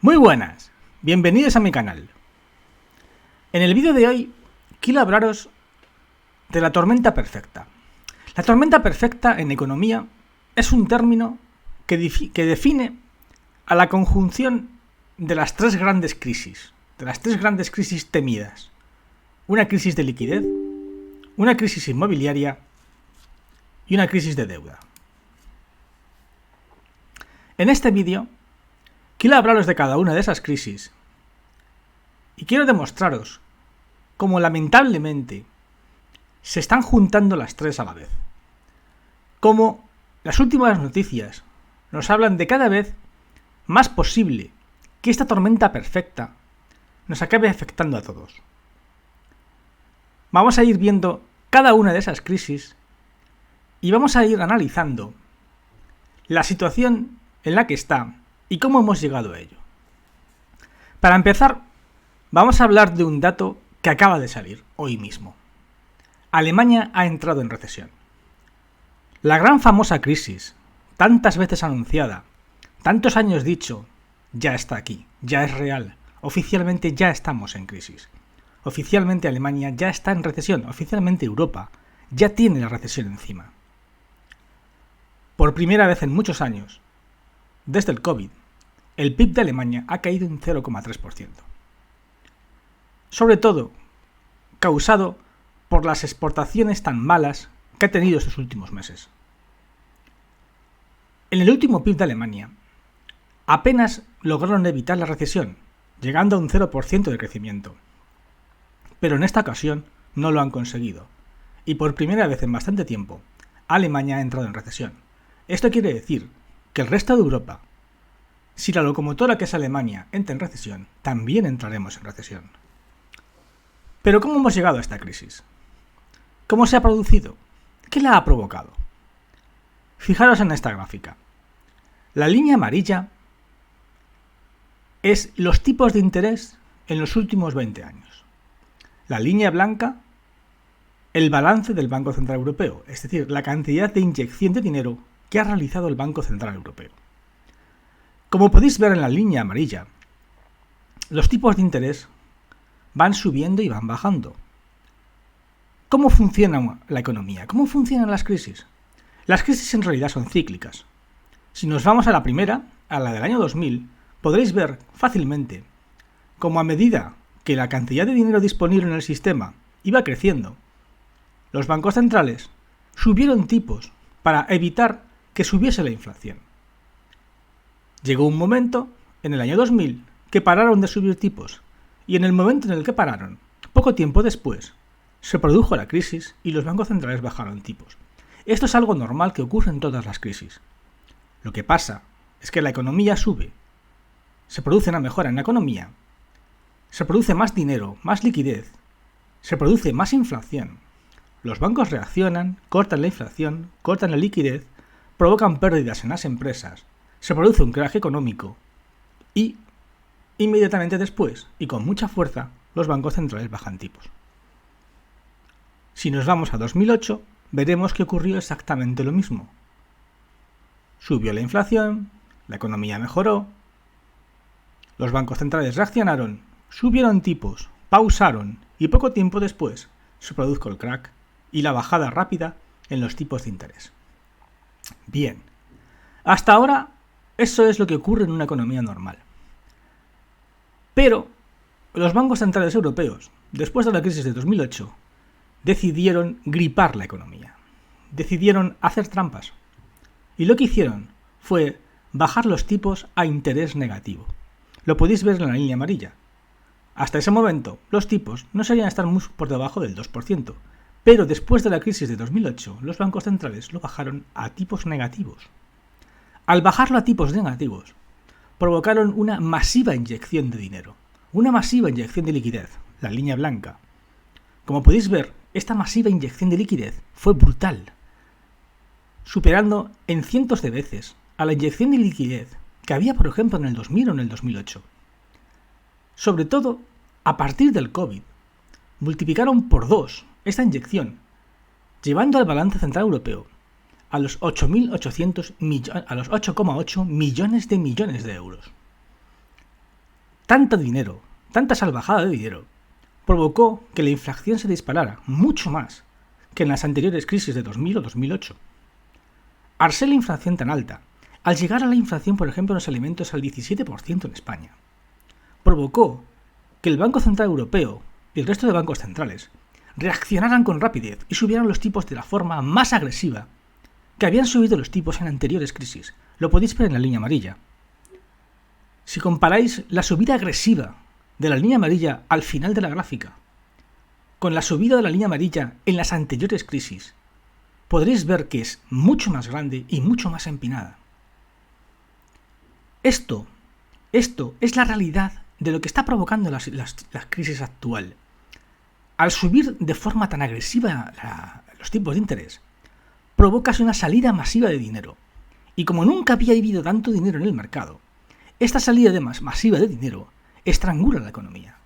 Muy buenas, bienvenidos a mi canal. En el vídeo de hoy quiero hablaros de la tormenta perfecta. La tormenta perfecta en economía es un término que define a la conjunción de las tres grandes crisis, temidas. Una crisis de liquidez, una crisis inmobiliaria y una crisis de deuda. En este vídeo quiero hablaros de cada una de esas crisis y quiero demostraros cómo lamentablemente se están juntando las tres a la vez. Cómo las últimas noticias nos hablan de cada vez más posible que esta tormenta perfecta nos acabe afectando a todos. Vamos a ir viendo cada una de esas crisis y vamos a ir analizando la situación en la que está y cómo hemos llegado a ello. Para empezar, vamos a hablar de un dato que acaba de salir hoy mismo. Alemania ha entrado en recesión. La gran famosa crisis, tantas veces anunciada, tantos años dicho, ya está aquí, ya es real. Oficialmente ya estamos en crisis. Oficialmente Alemania ya está en recesión. Oficialmente Europa ya tiene la recesión encima. Por primera vez en muchos años, desde el COVID, el PIB de Alemania ha caído un 0,3%. Sobre todo, causado por las exportaciones tan malas que ha tenido estos últimos meses. En el último PIB de Alemania, apenas lograron evitar la recesión, llegando a un 0% de crecimiento. Pero en esta ocasión no lo han conseguido, y por primera vez en bastante tiempo, Alemania ha entrado en recesión. Esto quiere decir que el resto de Europa, si la locomotora que es Alemania entra en recesión, también entraremos en recesión. Pero ¿cómo hemos llegado a esta crisis? ¿Cómo se ha producido? ¿Qué la ha provocado? Fijaros en esta gráfica. La línea amarilla es los tipos de interés en los últimos 20 años. La línea blanca, el balance del Banco Central Europeo, es decir, la cantidad de inyección de dinero que ha realizado el Banco Central Europeo. Como podéis ver en la línea amarilla, los tipos de interés van subiendo y van bajando. ¿Cómo funciona la economía? ¿Cómo funcionan las crisis? Las crisis en realidad son cíclicas. Si nos vamos a la primera, a la del año 2000, podréis ver fácilmente cómo a medida que la cantidad de dinero disponible en el sistema iba creciendo, los bancos centrales subieron tipos para evitar que subiese la inflación. Llegó un momento, en el año 2000, que pararon de subir tipos, y en el momento en el que pararon, poco tiempo después, se produjo la crisis y los bancos centrales bajaron tipos. Esto es algo normal que ocurre en todas las crisis. Lo que pasa es que la economía sube, se produce una mejora en la economía, se produce más dinero, más liquidez, se produce más inflación. Los bancos reaccionan, cortan la inflación, cortan la liquidez, provocan pérdidas en las empresas, se produce un crash económico y inmediatamente después, y con mucha fuerza, los bancos centrales bajan tipos. Si nos vamos a 2008, veremos que ocurrió exactamente lo mismo. Subió la inflación, la economía mejoró, los bancos centrales reaccionaron, subieron tipos, pausaron y poco tiempo después se produjo el crack y la bajada rápida en los tipos de interés. Bien, hasta ahora eso es lo que ocurre en una economía normal. Pero los bancos centrales europeos, después de la crisis de 2008, decidieron gripar la economía. Decidieron hacer trampas. Y lo que hicieron fue bajar los tipos a interés negativo. Lo podéis ver en la línea amarilla. Hasta ese momento, los tipos no solían estar muy por debajo del 2%, pero después de la crisis de 2008, los bancos centrales lo bajaron a tipos negativos. Al bajarlo a tipos negativos, provocaron una masiva inyección de dinero, una masiva inyección de liquidez, la línea blanca. Como podéis ver, esta masiva inyección de liquidez fue brutal, superando en cientos de veces a la inyección de liquidez que había, por ejemplo, en el 2000 o en el 2008. Sobre todo, a partir del COVID, multiplicaron por 2 esta inyección, llevando al balance central europeo a los 8,8 millones de euros. tanto dinero, tanta salvajada de dinero, provocó que la inflación se disparara mucho más que en las anteriores crisis de 2000 o 2008. Al ser la inflación tan alta, al llegar a la inflación, por ejemplo, en los alimentos al 17% en España, provocó que el Banco Central Europeo y el resto de bancos centrales reaccionaran con rapidez y subieran los tipos de la forma más agresiva que habían subido los tipos en anteriores crisis. Lo podéis ver en la línea amarilla. Si comparáis la subida agresiva de la línea amarilla al final de la gráfica con la subida de la línea amarilla en las anteriores crisis, podréis ver que es mucho más grande y mucho más empinada. Esto es la realidad de lo que está provocando la crisis actual. Al subir de forma tan agresiva los tipos de interés, provocas una salida masiva de dinero. Y como nunca había habido tanto dinero en el mercado, esta salida masiva de dinero estrangula la economía.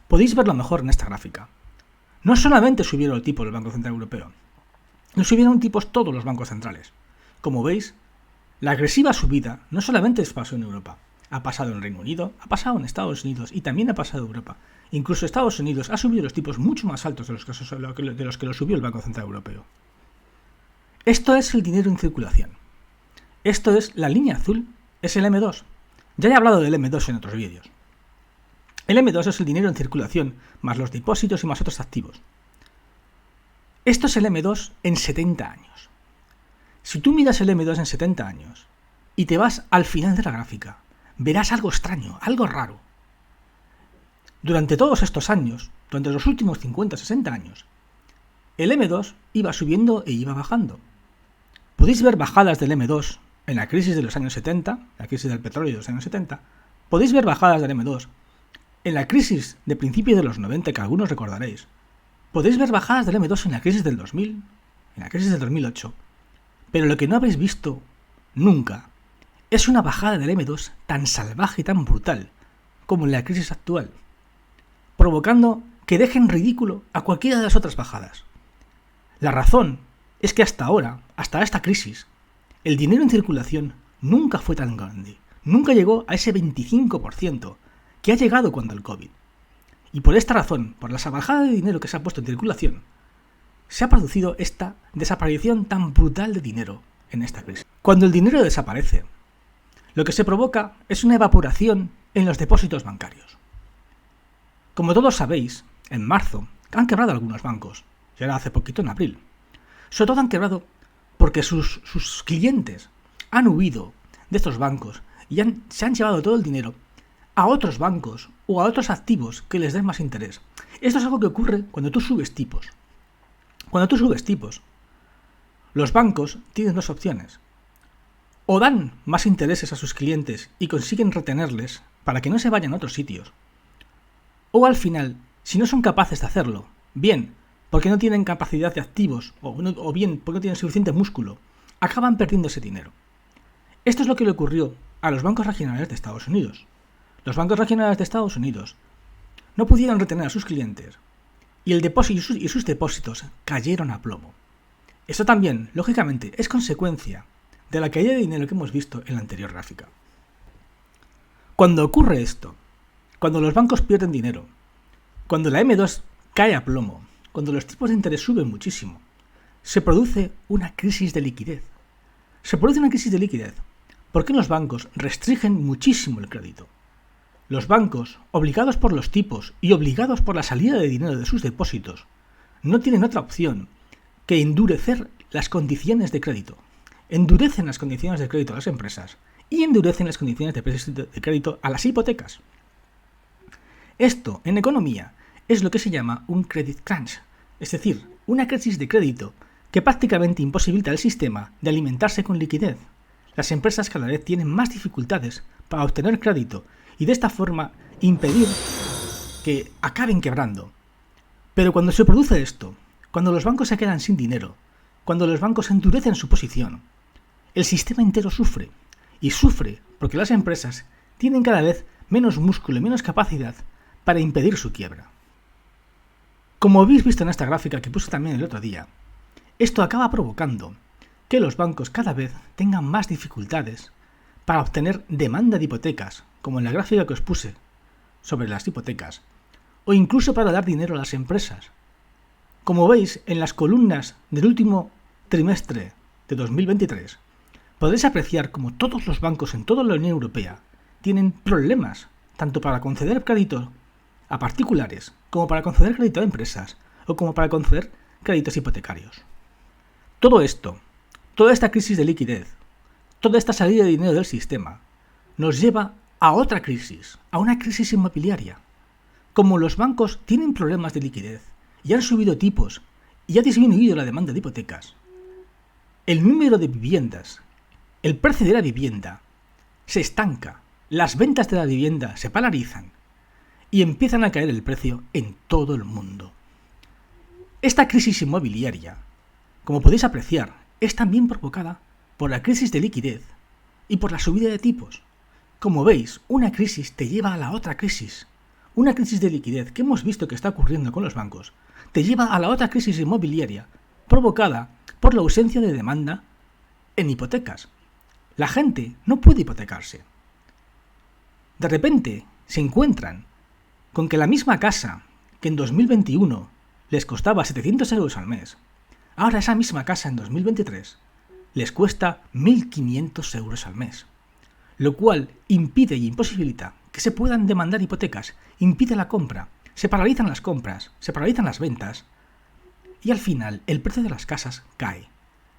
Podéis verlo mejor en esta gráfica. No solamente subieron el tipo del Banco Central Europeo, lo subieron tipos todos los bancos centrales. Como veis, la agresiva subida no solamente pasó en Europa, ha pasado en Reino Unido, ha pasado en Estados Unidos y también ha pasado en Europa. Incluso Estados Unidos ha subido los tipos mucho más altos de los que lo subió el Banco Central Europeo. Esto es el dinero en circulación. Esto es la línea azul, es el M2. Ya he hablado del M2 en otros vídeos. El M2 es el dinero en circulación, más los depósitos y más otros activos. Esto es el M2 en 70 años. Si tú miras el M2 en 70 años y te vas al final de la gráfica, verás algo extraño, algo raro. Durante todos estos años, durante los últimos 50-60 años, el M2 iba subiendo e iba bajando. Podéis ver bajadas del M2 en la crisis de los años 70, la crisis del petróleo de los años 70. Podéis ver bajadas del M2 en la crisis de principios de los 90, que algunos recordaréis. Podéis ver bajadas del M2 en la crisis del 2000, en la crisis del 2008. Pero lo que no habréis visto nunca es una bajada del M2 tan salvaje y tan brutal como en la crisis actual, provocando que dejen ridículo a cualquiera de las otras bajadas. La razón es que hasta ahora, hasta esta crisis, el dinero en circulación nunca fue tan grande, nunca llegó a ese 25% que ha llegado cuando el COVID. Y por esta razón, por la salvajada de dinero que se ha puesto en circulación, se ha producido esta desaparición tan brutal de dinero en esta crisis. Cuando el dinero desaparece, lo que se provoca es una evaporación en los depósitos bancarios. Como todos sabéis, en marzo han quebrado algunos bancos, y ahora hace poquito en abril. Sobre todo han quebrado porque sus clientes han huido de estos bancos y se han llevado todo el dinero a otros bancos o a otros activos que les den más interés. Esto es algo que ocurre cuando tú subes tipos. Cuando tú subes tipos, los bancos tienen dos opciones. O dan más intereses a sus clientes y consiguen retenerles para que no se vayan a otros sitios. O al final, si no son capaces de hacerlo, bien porque no tienen capacidad de activos o bien porque no tienen suficiente músculo, acaban perdiendo ese dinero. Esto es lo que le ocurrió a los bancos regionales de Estados Unidos. Los bancos regionales de Estados Unidos no pudieron retener a sus clientes y el depósito y sus depósitos cayeron a plomo. Esto también, lógicamente, es consecuencia de la caída de dinero que hemos visto en la anterior gráfica. Cuando ocurre esto, cuando los bancos pierden dinero, cuando la M2 cae a plomo, cuando los tipos de interés suben muchísimo, se produce una crisis de liquidez. Se produce una crisis de liquidez porque los bancos restringen muchísimo el crédito. Los bancos, obligados por los tipos y obligados por la salida de dinero de sus depósitos, no tienen otra opción que endurecer las condiciones de crédito. Endurecen las condiciones de crédito a las empresas y endurecen las condiciones de crédito a las hipotecas. Esto, en economía, es lo que se llama un credit crunch, es decir, una crisis de crédito que prácticamente imposibilita al sistema de alimentarse con liquidez. Las empresas cada vez tienen más dificultades para obtener crédito y de esta forma impedir que acaben quebrando. Pero cuando se produce esto, cuando los bancos se quedan sin dinero, cuando los bancos endurecen su posición, el sistema entero sufre. Y sufre porque las empresas tienen cada vez menos músculo y menos capacidad para impedir su quiebra. Como habéis visto en esta gráfica que puse también el otro día, esto acaba provocando que los bancos cada vez tengan más dificultades para obtener demanda de hipotecas, como en la gráfica que os puse, sobre las hipotecas, o incluso para dar dinero a las empresas. Como veis en las columnas del último trimestre de 2023, podréis apreciar cómo todos los bancos en toda la Unión Europea tienen problemas, tanto para conceder crédito a particulares, como para conceder crédito a empresas, o como para conceder créditos hipotecarios. Todo esto, toda esta crisis de liquidez, toda esta salida de dinero del sistema, nos lleva a otra crisis, a una crisis inmobiliaria. Como los bancos tienen problemas de liquidez y han subido tipos y ha disminuido la demanda de hipotecas, el número de viviendas, el precio de la vivienda se estanca, las ventas de la vivienda se paralizan y empiezan a caer el precio en todo el mundo. Esta crisis inmobiliaria, como podéis apreciar, es también provocada por la crisis de liquidez y por la subida de tipos. Como veis, una crisis te lleva a la otra crisis. Una crisis de liquidez que hemos visto que está ocurriendo con los bancos te lleva a la otra crisis inmobiliaria provocada por la ausencia de demanda en hipotecas. La gente no puede hipotecarse. De repente se encuentran con que la misma casa que en 2021 les costaba 700 euros al mes, ahora esa misma casa en 2023 les cuesta 1.500 euros al mes, lo cual impide y imposibilita que se puedan demandar hipotecas, impide la compra, se paralizan las compras, se paralizan las ventas y al final el precio de las casas cae.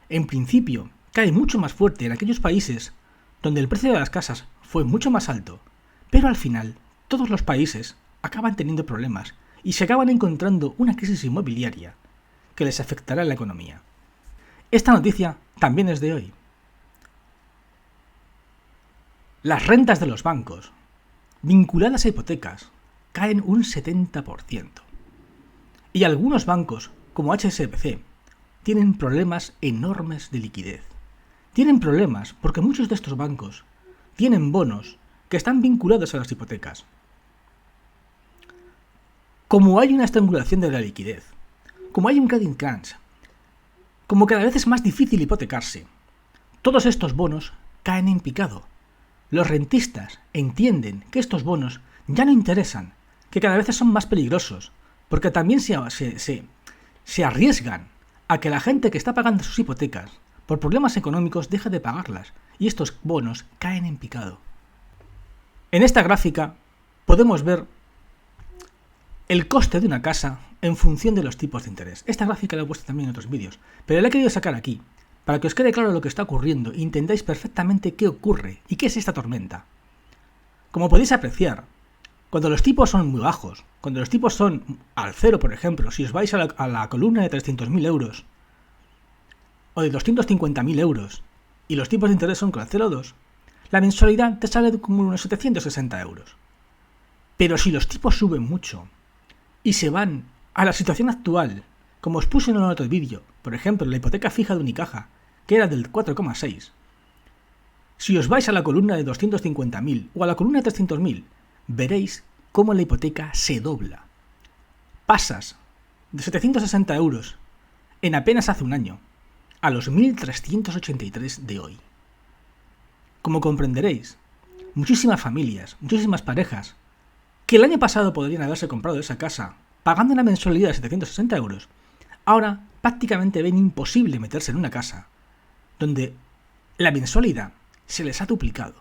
En principio, cae mucho más fuerte en aquellos países donde el precio de las casas fue mucho más alto, pero al final todos los países acaban teniendo problemas y se acaban encontrando una crisis inmobiliaria que les afectará en la economía. Esta noticia también es de hoy. Las rentas de los bancos, vinculadas a hipotecas, caen un 70%. Y algunos bancos, como HSBC, tienen problemas enormes de liquidez. Tienen problemas porque muchos de estos bancos tienen bonos que están vinculados a las hipotecas. Como hay una estrangulación de la liquidez, como hay un credit crunch, como cada vez es más difícil hipotecarse, todos estos bonos caen en picado. Los rentistas entienden que estos bonos ya no interesan, que cada vez son más peligrosos, porque también se arriesgan a que la gente que está pagando sus hipotecas por problemas económicos deje de pagarlas y estos bonos caen en picado. En esta gráfica podemos ver el coste de una casa en función de los tipos de interés. Esta gráfica la he puesto también en otros vídeos, pero la he querido sacar aquí para que os quede claro lo que está ocurriendo y entendáis perfectamente qué ocurre y qué es esta tormenta. Como podéis apreciar, cuando los tipos son muy bajos, cuando los tipos son al cero, por ejemplo, si os vais a la columna de 300.000 euros o de 250.000 euros y los tipos de interés son con el 0,2, la mensualidad te sale como unos 760 euros. Pero si los tipos suben mucho y se van a la situación actual, como os puse en un otro vídeo, por ejemplo, la hipoteca fija de Unicaja, que era del 4,6, si os vais a la columna de 250.000 o a la columna de 300.000, veréis cómo la hipoteca se dobla. Pasas de 760 euros en apenas hace un año a los 1.383 de hoy. Como comprenderéis, muchísimas familias, muchísimas parejas, que el año pasado podrían haberse comprado esa casa pagando una mensualidad de 760 euros, ahora prácticamente ven imposible meterse en una casa donde la mensualidad se les ha duplicado.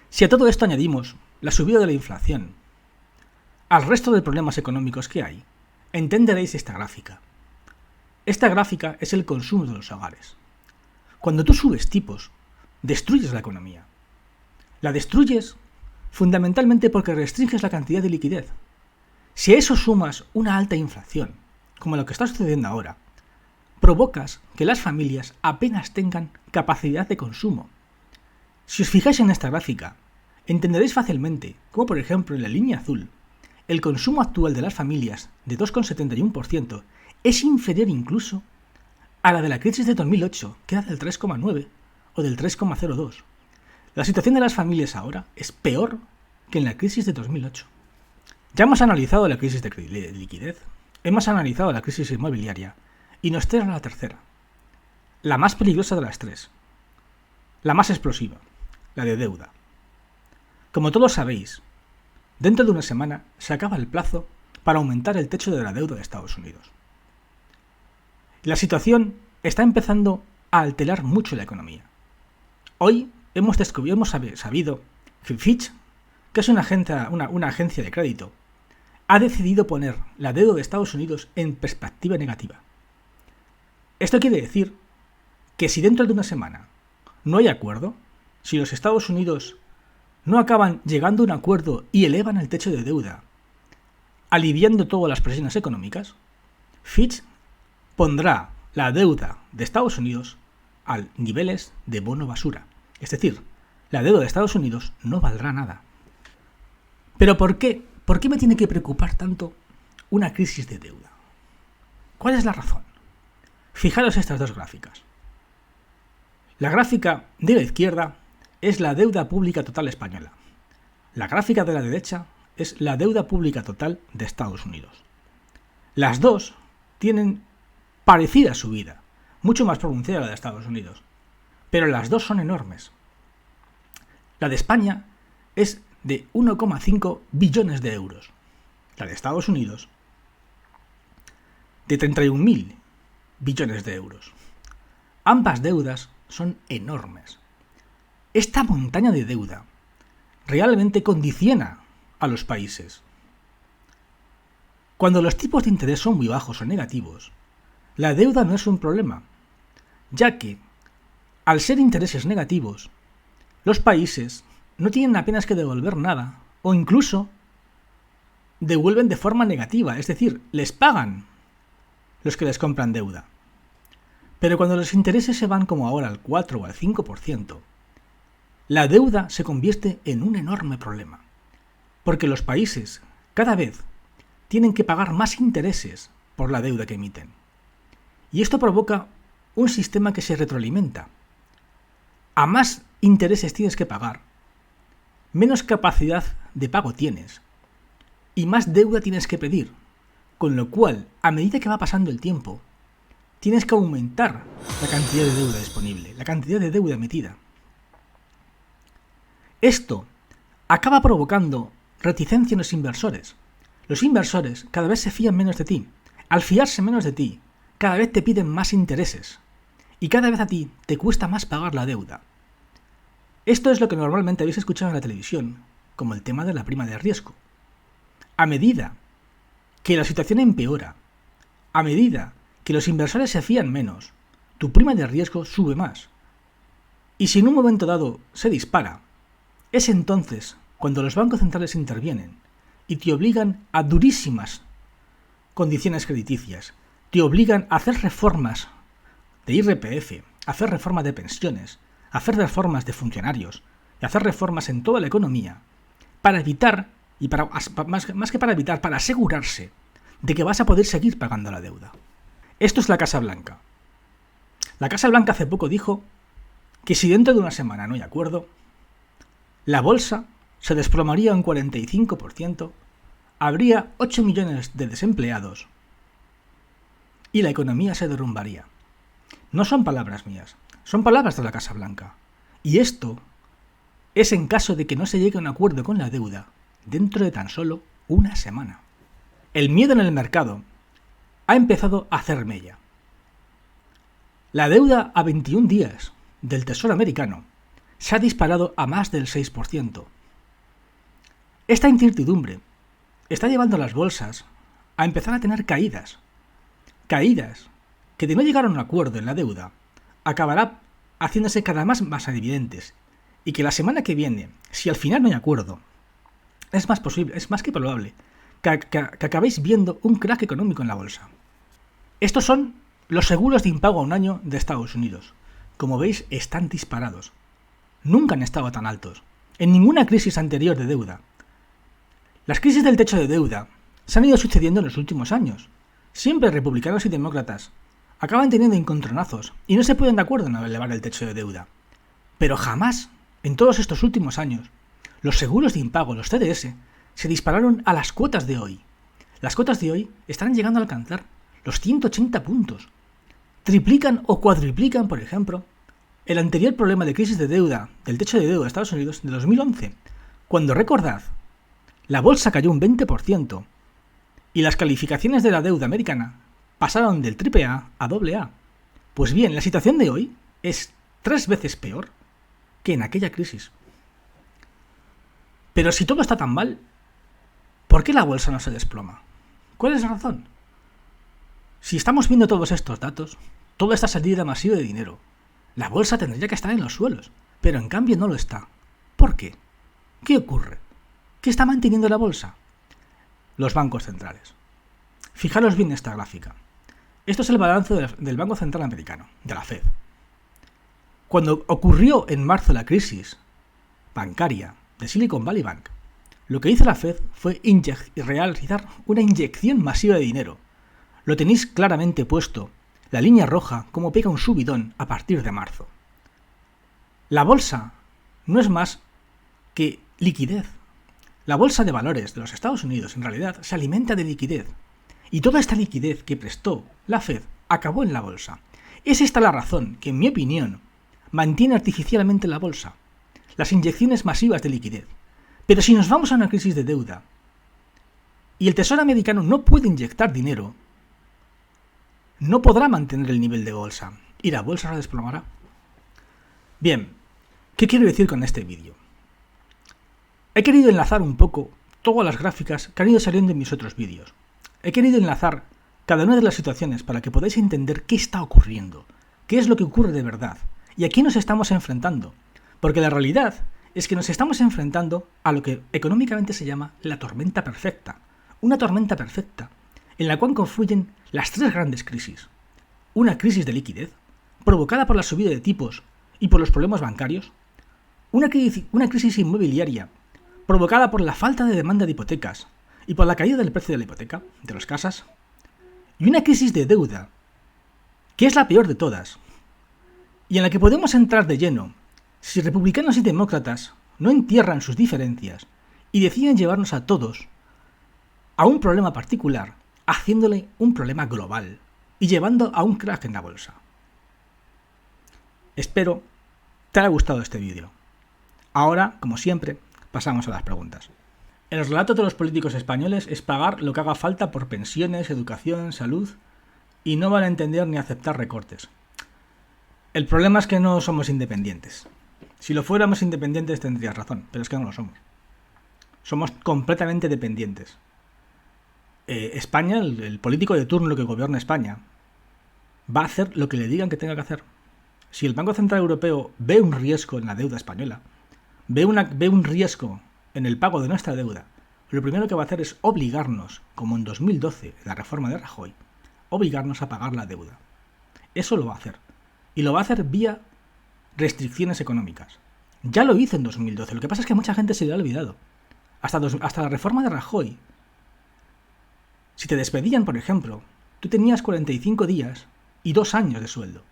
Si a todo esto añadimos la subida de la inflación, al resto de problemas económicos que hay, entenderéis esta gráfica. Esta gráfica es el consumo de los hogares. Cuando tú subes tipos, destruyes la economía. La destruyes fundamentalmente porque restringes la cantidad de liquidez. Si a eso sumas una alta inflación, como lo que está sucediendo ahora, provocas que las familias apenas tengan capacidad de consumo. Si os fijáis en esta gráfica, entenderéis fácilmente cómo, por ejemplo, en la línea azul, el consumo actual de las familias de 2,71% es inferior incluso a la de la crisis de 2008, que era del 3,9 o del 3,02. La situación de las familias ahora es peor que en la crisis de 2008. Ya hemos analizado la crisis de liquidez, hemos analizado la crisis inmobiliaria y nos queda la tercera, la más peligrosa de las tres, la más explosiva, la de deuda. Como todos sabéis, Dentro de una semana se acaba el plazo para aumentar el techo de la deuda de Estados Unidos. La situación está empezando a alterar mucho la economía. Hoy hemos sabido que Fitch, que es una agencia de crédito, ha decidido poner la deuda de Estados Unidos en perspectiva negativa. Esto quiere decir que si dentro de una semana no hay acuerdo, si los Estados Unidos no acaban llegando a un acuerdo y elevan el techo de deuda, aliviando todas las presiones económicas, Fitch pondrá la deuda de Estados Unidos a niveles de bono basura. Es decir, la deuda de Estados Unidos no valdrá nada. ¿Pero por qué? ¿Por qué me tiene que preocupar tanto una crisis de deuda? ¿Cuál es la razón? Fijaros estas dos gráficas. La gráfica de la izquierda es la deuda pública total española. La gráfica de la derecha es la deuda pública total de Estados Unidos. Las dos tienen parecida subida, mucho más pronunciada la de Estados Unidos, pero las dos son enormes. La de España es de 1,5 billones de euros. La de Estados Unidos de 31.000 billones de euros. Ambas deudas son enormes. Esta montaña de deuda realmente condiciona a los países. Cuando los tipos de interés son muy bajos o negativos, la deuda no es un problema, ya que, al ser intereses negativos, los países no tienen apenas que devolver nada, o incluso devuelven de forma negativa, es decir, les pagan los que les compran deuda. Pero cuando los intereses se van como ahora al 4 o al 5%, la deuda se convierte en un enorme problema, porque los países cada vez tienen que pagar más intereses por la deuda que emiten. Y esto provoca un sistema que se retroalimenta. A más intereses tienes que pagar, menos capacidad de pago tienes y más deuda tienes que pedir, con lo cual, a medida que va pasando el tiempo, tienes que aumentar la cantidad de deuda disponible, la cantidad de deuda emitida. Esto acaba provocando reticencia en los inversores. Los inversores cada vez se fían menos de ti. Al fiarse menos de ti, cada vez te piden más intereses y cada vez a ti te cuesta más pagar la deuda. Esto es lo que normalmente habéis escuchado en la televisión, como el tema de la prima de riesgo. A medida que la situación empeora, a medida que los inversores se fían menos, tu prima de riesgo sube más. Y si en un momento dado se dispara, es entonces cuando los bancos centrales intervienen y te obligan a durísimas condiciones crediticias, te obligan a hacer reformas de IRPF, a hacer reformas de pensiones, a hacer reformas de funcionarios y a hacer reformas en toda la economía para evitar, y más que para evitar, para asegurarse de que vas a poder seguir pagando la deuda. Esto es la Casa Blanca. La Casa Blanca hace poco dijo que si dentro de una semana no hay acuerdo, la bolsa se desplomaría un 45%, habría 8 millones de desempleados y la economía se derrumbaría. No son palabras mías, son palabras de la Casa Blanca. Y esto es en caso de que no se llegue a un acuerdo con la deuda dentro de tan solo una semana. El miedo en el mercado ha empezado a hacer mella. La deuda a 21 días del Tesoro americano se ha disparado a más del 6%. Esta incertidumbre está llevando a las bolsas a empezar a tener caídas. Caídas que de no llegar a un acuerdo en la deuda acabará haciéndose cada vez más evidentes y que la semana que viene, si al final no hay acuerdo, es más que probable que acabéis viendo un crack económico en la bolsa. Estos son los seguros de impago a un año de Estados Unidos. Como veis, están disparados. Nunca han estado tan altos, en ninguna crisis anterior de deuda. Las crisis del techo de deuda se han ido sucediendo en los últimos años. Siempre republicanos y demócratas acaban teniendo encontronazos y no se ponen de acuerdo en elevar el techo de deuda. Pero jamás, en todos estos últimos años, los seguros de impago, los CDS, se dispararon a las cuotas de hoy. Las cuotas de hoy están llegando a alcanzar los 180 puntos. Triplican o cuadriplican, por ejemplo, el anterior problema de crisis de deuda del techo de deuda de Estados Unidos de 2011, cuando, recordad, la bolsa cayó un 20% y las calificaciones de la deuda americana pasaron del AAA a AA. Pues bien, la situación de hoy es 3 veces peor que en aquella crisis. Pero si todo está tan mal, ¿por qué la bolsa no se desploma? ¿Cuál es la razón? Si estamos viendo todos estos datos, toda esta salida masiva de dinero, la bolsa tendría que estar en los suelos, pero en cambio no lo está. ¿Por qué? ¿Qué ocurre? ¿Qué está manteniendo la bolsa? Los bancos centrales. Fijaros bien esta gráfica. Esto es el balance del Banco Central Americano, de la Fed. Cuando ocurrió en marzo la crisis bancaria de Silicon Valley Bank, lo que hizo la Fed fue realizar una inyección masiva de dinero. Lo tenéis claramente puesto, la línea roja, como pega un subidón a partir de marzo. La bolsa no es más que liquidez. La bolsa de valores de los Estados Unidos en realidad se alimenta de liquidez. Y toda esta liquidez que prestó la Fed acabó en la bolsa. Es esta la razón que, en mi opinión, mantiene artificialmente la bolsa. Las inyecciones masivas de liquidez. Pero si nos vamos a una crisis de deuda y el Tesoro americano no puede inyectar dinero, no podrá mantener el nivel de bolsa y la bolsa se desplomará. Bien, ¿qué quiero decir con este vídeo? He querido enlazar un poco todas las gráficas que han ido saliendo en mis otros vídeos. He querido enlazar cada una de las situaciones para que podáis entender qué está ocurriendo, qué es lo que ocurre de verdad y a quién nos estamos enfrentando. Porque la realidad es que nos estamos enfrentando a lo que económicamente se llama la tormenta perfecta. Una tormenta perfecta en la cual confluyen las 3 grandes crisis. Una crisis de liquidez, provocada por la subida de tipos y por los problemas bancarios. Una crisis inmobiliaria, provocada por la falta de demanda de hipotecas y por la caída del precio de la hipoteca, de las casas. Y una crisis de deuda, que es la peor de todas, y en la que podemos entrar de lleno si republicanos y demócratas no entierran sus diferencias y deciden llevarnos a todos a un problema particular, haciéndole un problema global y llevando a un crack en la bolsa. Espero te haya gustado este vídeo. Ahora, como siempre, pasamos a las preguntas. El relato de los políticos españoles es pagar lo que haga falta por pensiones, educación, salud y no van a entender ni aceptar recortes. El problema es que no somos independientes. Si lo fuéramos independientes tendrías razón, pero es que no lo somos. Somos completamente dependientes. España, el político de turno que gobierna España, va a hacer lo que le digan que tenga que hacer. Si el Banco Central Europeo ve un riesgo en la deuda española, ve un riesgo en el pago de nuestra deuda, lo primero que va a hacer es obligarnos, como en 2012, la reforma de Rajoy, obligarnos a pagar la deuda. Eso lo va a hacer. Y lo va a hacer vía restricciones económicas. Ya lo hizo en 2012, lo que pasa es que mucha gente se le ha olvidado. Hasta la reforma de Rajoy, si te despedían, por ejemplo, tú tenías 45 días y 2 años de sueldo.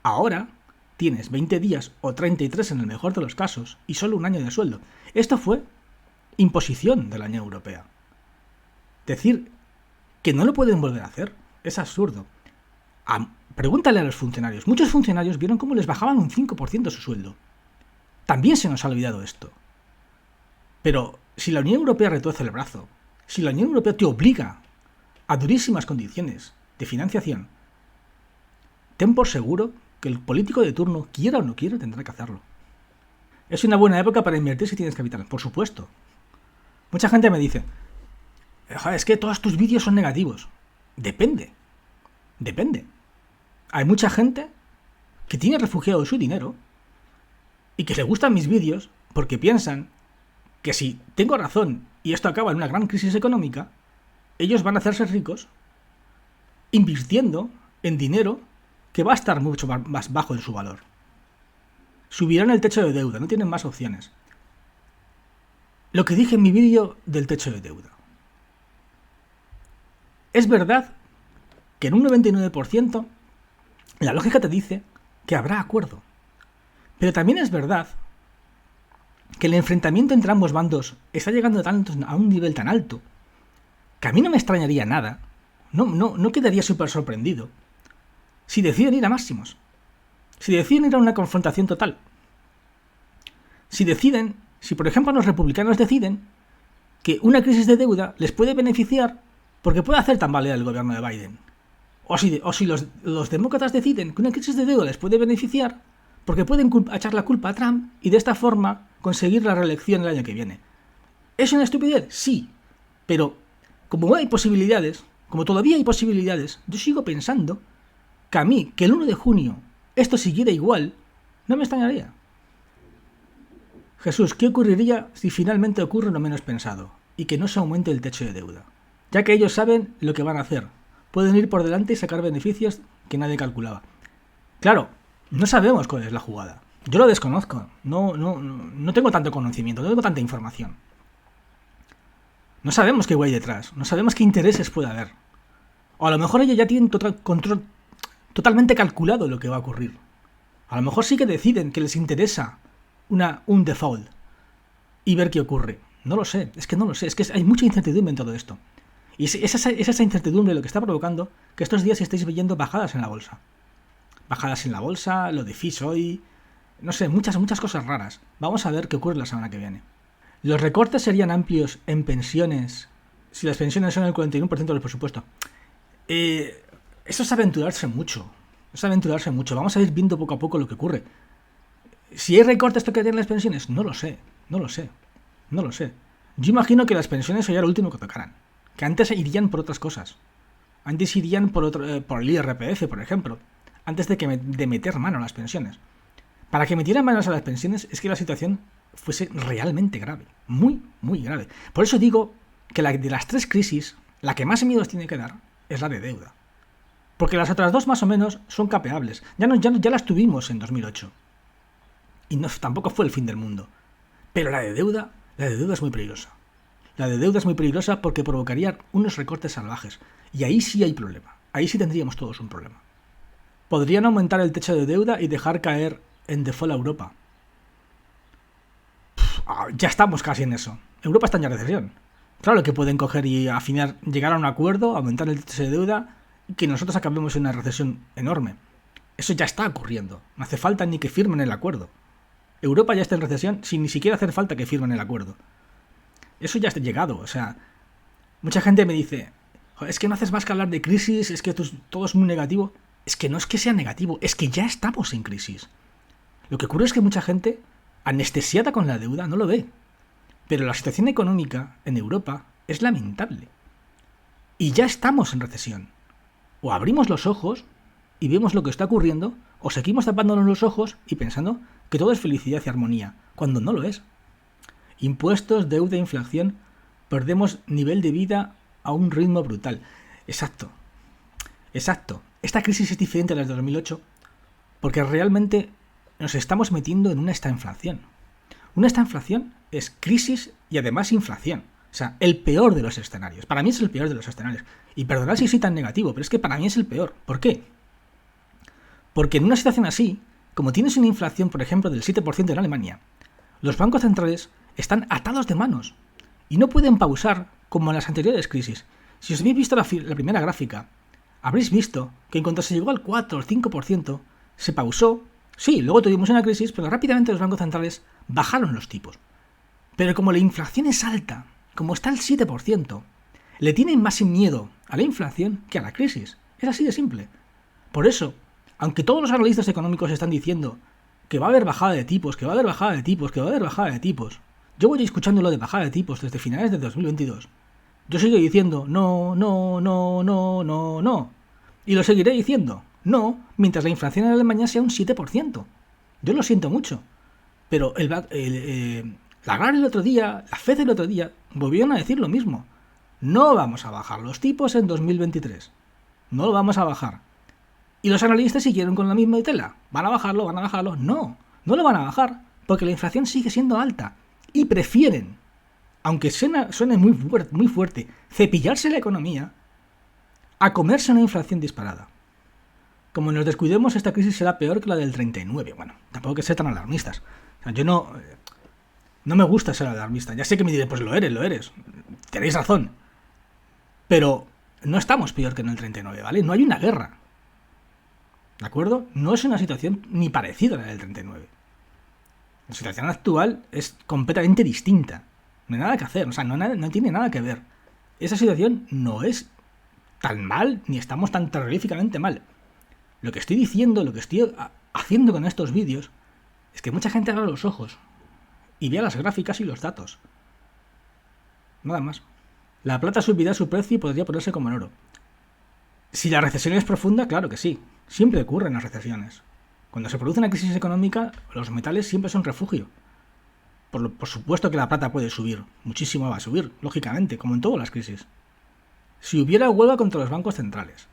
Ahora tienes 20 días o 33 en el mejor de los casos y solo 1 año de sueldo. Esto fue imposición de la Unión Europea. Decir que no lo pueden volver a hacer es absurdo. Pregúntale a los funcionarios. Muchos funcionarios vieron cómo les bajaban un 5% su sueldo. También se nos ha olvidado esto. Pero si la Unión Europea retuerce el brazo, si la Unión Europea te obliga a durísimas condiciones de financiación, ten por seguro que el político de turno, quiera o no quiera, tendrá que hacerlo. ¿Es una buena época para invertir si tienes capital? Por supuesto. Mucha gente me dice, es que todos tus vídeos son negativos. Depende. Hay mucha gente que tiene refugiado su dinero y que le gustan mis vídeos porque piensan que si tengo razón y esto acaba en una gran crisis económica, ellos van a hacerse ricos invirtiendo en dinero que va a estar mucho más bajo en su valor. Subirán el techo de deuda, no tienen más opciones. Lo que dije en mi vídeo del techo de deuda. Es verdad que en un 99% la lógica te dice que habrá acuerdo. Pero también es verdad que el enfrentamiento entre ambos bandos está llegando a un nivel tan alto que a mí no me extrañaría nada, no quedaría súper sorprendido si deciden ir a máximos, si deciden ir a una confrontación total, si por ejemplo los republicanos deciden que una crisis de deuda les puede beneficiar porque puede hacer tambalear el gobierno de Biden. O si los demócratas deciden que una crisis de deuda les puede beneficiar porque pueden echar la culpa a Trump y de esta forma conseguir la reelección el año que viene. ¿Es una estupidez? Sí. Pero como hay posibilidades, como todavía hay posibilidades, yo sigo pensando que a mí, que el 1 de junio esto siguiera igual, no me extrañaría. Jesús, ¿qué ocurriría si finalmente ocurre lo menos pensado y que no se aumente el techo de deuda? Ya que ellos saben lo que van a hacer. Pueden ir por delante y sacar beneficios que nadie calculaba. Claro, no sabemos cuál es la jugada. Yo lo desconozco. No tengo tanto conocimiento, no tengo tanta información. No sabemos qué hay detrás. No sabemos qué intereses puede haber. O a lo mejor ellos ya tienen totalmente calculado lo que va a ocurrir. A lo mejor sí que deciden que les interesa un default y ver qué ocurre. No lo sé, es que no lo sé. Es que hay mucha incertidumbre en todo esto. Y es esa incertidumbre lo que está provocando que estos días estéis viendo bajadas en la bolsa. Bajadas en la bolsa, lo de Fish hoy, no sé, muchas cosas raras. Vamos a ver qué ocurre la semana que viene. Los recortes serían amplios en pensiones si las pensiones son el 41% del presupuesto. Eso es aventurarse mucho. Vamos a ir viendo poco a poco lo que ocurre. Si hay recortes que tienen las pensiones, no lo sé. Yo imagino que las pensiones sería lo último que tocarán. Que antes irían por otras cosas. Antes irían por el IRPF, por ejemplo. Antes de meter mano a las pensiones. Para que metieran manos a las pensiones es que la situación fuese realmente grave. Muy, muy grave. Por eso digo que de las tres crisis, la que más miedos tiene que dar es la de deuda. Porque las otras dos más o menos son capeables. Ya las tuvimos en 2008. Y tampoco fue el fin del mundo. Pero la de deuda es muy peligrosa. La de deuda es muy peligrosa porque provocaría unos recortes salvajes. Y ahí sí hay problema. Ahí sí tendríamos todos un problema. Podrían aumentar el techo de deuda y dejar caer en default a Europa. Ya estamos casi en eso. Europa está en recesión. Claro que pueden coger y afinar, llegar a un acuerdo, aumentar el techo de deuda y que nosotros acabemos en una recesión enorme. Eso ya está ocurriendo. No hace falta ni que firmen el acuerdo. Europa ya está en recesión sin ni siquiera hacer falta que firmen el acuerdo. Eso ya está llegado. O sea, mucha gente me dice, es que no haces más que hablar de crisis, es que todo es muy negativo. Es que no es que sea negativo, es que ya estamos en crisis. Lo que ocurre es que mucha gente, anestesiada con la deuda, no lo ve. Pero la situación económica en Europa es lamentable. Y ya estamos en recesión. O abrimos los ojos y vemos lo que está ocurriendo, o seguimos tapándonos los ojos y pensando que todo es felicidad y armonía, cuando no lo es. Impuestos, deuda, inflación, perdemos nivel de vida a un ritmo brutal. Exacto. Esta crisis es diferente a la de 2008 porque realmente nos estamos metiendo en una estanflación. Una estanflación es crisis y además inflación. O sea, el peor de los escenarios. Para mí es el peor de los escenarios. Y perdonad si soy tan negativo, pero es que para mí es el peor. ¿Por qué? Porque en una situación así, como tienes una inflación, por ejemplo, del 7% en Alemania, los bancos centrales están atados de manos y no pueden pausar como en las anteriores crisis. Si os habéis visto la primera gráfica, habréis visto que en cuanto se llegó al 4 o 5%, se pausó. Sí, luego tuvimos una crisis, pero rápidamente los bancos centrales bajaron los tipos. Pero como la inflación es alta, como está el 7%, le tienen más miedo a la inflación que a la crisis. Es así de simple. Por eso, aunque todos los analistas económicos están diciendo que va a haber bajada de tipos, que va a haber bajada de tipos, que va a haber bajada de tipos, yo voy escuchando lo de bajada de tipos desde finales de 2022. Yo sigo diciendo no. Y lo seguiré diciendo no mientras la inflación en Alemania sea un 7%. Yo lo siento mucho. Pero la GAR el otro día, la FED el otro día, volvieron a decir lo mismo. No vamos a bajar los tipos en 2023. No lo vamos a bajar. Y los analistas siguieron con la misma tela. ¿Van a bajarlo? No lo van a bajar porque la inflación sigue siendo alta. Y prefieren, aunque suene muy fuerte, cepillarse la economía a comerse una inflación disparada. Como nos descuidemos, esta crisis será peor que la del 39. Bueno, tampoco que ser tan alarmistas. O sea, yo no me gusta ser alarmista. Ya sé que me diré, pues lo eres. Tenéis razón. Pero no estamos peor que en el 39, ¿vale? No hay una guerra. ¿De acuerdo? No es una situación ni parecida a la del 39. La situación actual es completamente distinta. No hay nada que hacer, o sea, no tiene nada que ver. Esa situación no es tan mal, ni estamos tan terroríficamente mal. Lo que estoy diciendo, lo que estoy haciendo con estos vídeos, es que mucha gente abra los ojos y vea las gráficas y los datos. Nada más. La plata subirá su precio y podría ponerse como en oro. Si la recesión es profunda, claro que sí. Siempre ocurren las recesiones. Cuando se produce una crisis económica, los metales siempre son refugio. Por supuesto que la plata puede subir. Muchísimo va a subir, lógicamente, como en todas las crisis. Si hubiera huelga contra los bancos centrales,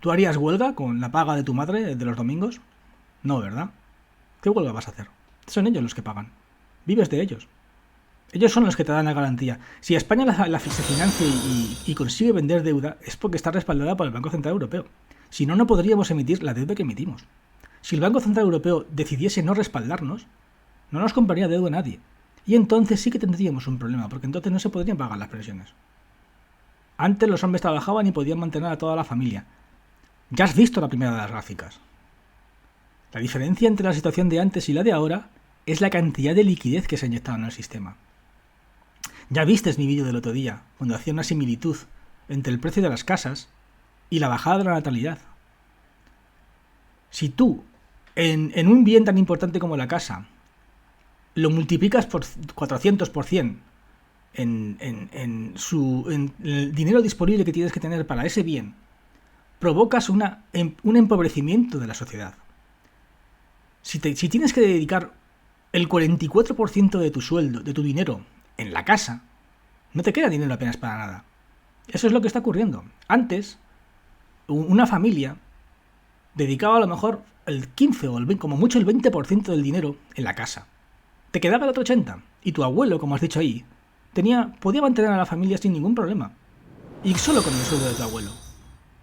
¿tú harías huelga con la paga de tu madre de los domingos? No, ¿verdad? ¿Qué huelga vas a hacer? Son ellos los que pagan. Vives de ellos. Ellos son los que te dan la garantía. Si España se financia y consigue vender deuda, es porque está respaldada por el Banco Central Europeo. Si no, no podríamos emitir la deuda que emitimos. Si el Banco Central Europeo decidiese no respaldarnos, no nos compraría deuda a nadie. Y entonces sí que tendríamos un problema, porque entonces no se podrían pagar las pensiones. Antes los hombres trabajaban y podían mantener a toda la familia. Ya has visto la primera de las gráficas. La diferencia entre la situación de antes y la de ahora es la cantidad de liquidez que se ha inyectado en el sistema. Ya viste mi vídeo del otro día, cuando hacía una similitud entre el precio de las casas y la bajada de la natalidad. Si tú, en un bien tan importante como la casa, lo multiplicas por 400% en el dinero disponible que tienes que tener para ese bien, provocas un empobrecimiento de la sociedad. Si tienes que dedicar el 44% de tu sueldo, de tu dinero, en la casa, no te queda dinero apenas para nada. Eso es lo que está ocurriendo. Antes, una familia dedicaba a lo mejor el 15 o el 20, como mucho el 20% del dinero en la casa. Te quedaba el otro 80%. Y tu abuelo, como has dicho ahí, podía mantener a la familia sin ningún problema. Y solo con el sueldo de tu abuelo.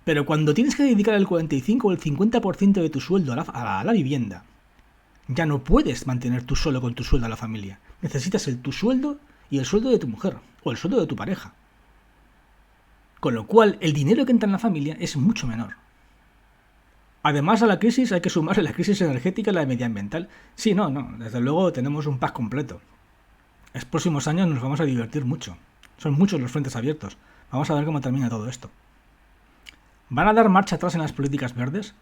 Pero cuando tienes que dedicar el 45 o el 50% de tu sueldo a la vivienda, ya no puedes mantener tú solo con tu sueldo a la familia. Necesitas tu sueldo y el sueldo de tu mujer, o el sueldo de tu pareja. Con lo cual, el dinero que entra en la familia es mucho menor. Además a la crisis hay que sumarle la crisis energética y la medioambiental. Sí, no, desde luego tenemos un pack completo. En los próximos años nos vamos a divertir mucho. Son muchos los frentes abiertos. Vamos a ver cómo termina todo esto. ¿Van a dar marcha atrás en las políticas verdes?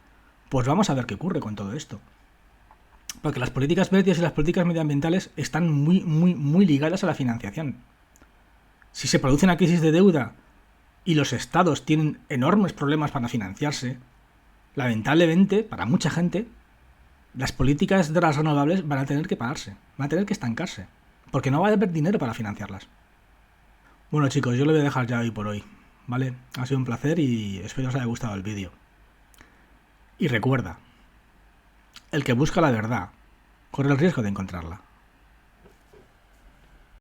Pues vamos a ver qué ocurre con todo esto. Porque las políticas verdes y las políticas medioambientales están muy ligadas a la financiación. Si se produce una crisis de deuda y los estados tienen enormes problemas para financiarse, lamentablemente, para mucha gente, las políticas de las renovables van a tener que pararse, van a tener que estancarse, porque no va a haber dinero para financiarlas. Bueno chicos, yo lo voy a dejar ya hoy por hoy, ¿vale? Ha sido un placer y espero os haya gustado el vídeo. Y recuerda, el que busca la verdad corre el riesgo de encontrarla.